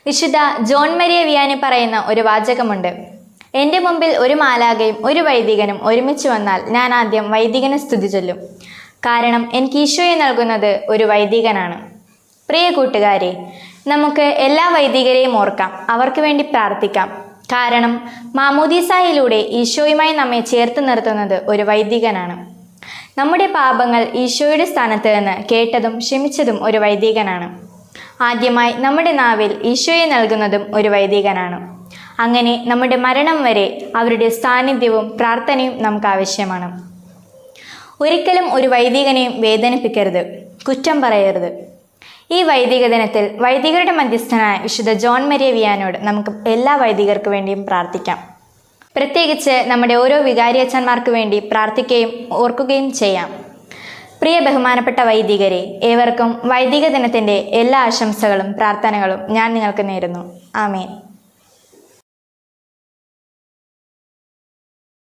വിശുദ്ധ John Maria Vianney പറയുന്ന ഒരു വാചകമുണ്ട്. എൻ്റെ മുമ്പിൽ ഒരു മാലാഖയും ഒരു വൈദികനും ഒരുമിച്ച് വന്നാൽ ഞാൻ ആദ്യം വൈദികനെ സ്തുതി ചൊല്ലും. കാരണം എനിക്ക് ഈശോയെ നൽകുന്നത് ഒരു വൈദികനാണ്. പ്രിയ കൂട്ടുകാരെ, നമുക്ക് എല്ലാ വൈദികരെയും ഓർക്കാം, അവർക്ക് വേണ്ടി പ്രാർത്ഥിക്കാം. കാരണം മാമോദീസായിലൂടെ ഈശോയുമായി നമ്മെ ചേർത്ത് നിർത്തുന്നത് ഒരു വൈദികനാണ്. നമ്മുടെ പാപങ്ങൾ ഈശോയുടെ സ്ഥാനത്ത് നിന്ന് കേട്ടതും ക്ഷമിച്ചതും ഒരു വൈദികനാണ്. ആദ്യമായി നമ്മുടെ നാവിൽ ഈശോയെ നൽകുന്നതും ഒരു വൈദികനാണ്. അങ്ങനെ നമ്മുടെ മരണം വരെ അവരുടെ സാന്നിധ്യവും പ്രാർത്ഥനയും നമുക്ക് ആവശ്യമാണ്. ഒരിക്കലും ഒരു വൈദികനെയും വേദനിപ്പിക്കരുത്, കുറ്റം പറയരുത്. ഈ വൈദിക ദിനത്തിൽ വൈദികരുടെ മധ്യസ്ഥനായ വിശുദ്ധ ജോൺ മരിയ വിയാനോട് നമുക്ക് എല്ലാ വൈദികർക്ക് വേണ്ടിയും പ്രാർത്ഥിക്കാം. പ്രത്യേകിച്ച് നമ്മുടെ ഓരോ വികാരിയച്ഛന്മാർക്ക് വേണ്ടി പ്രാർത്ഥിക്കുകയും ഓർക്കുകയും ചെയ്യാം. പ്രിയ ബഹുമാനപ്പെട്ട വൈദികരെ, ഏവർക്കും വൈദിക ദിനത്തിൻ്റെ എല്ലാ ആശംസകളും പ്രാർത്ഥനകളും ഞാൻ നിങ്ങൾക്ക് നേരുന്നു. ആമേൻ.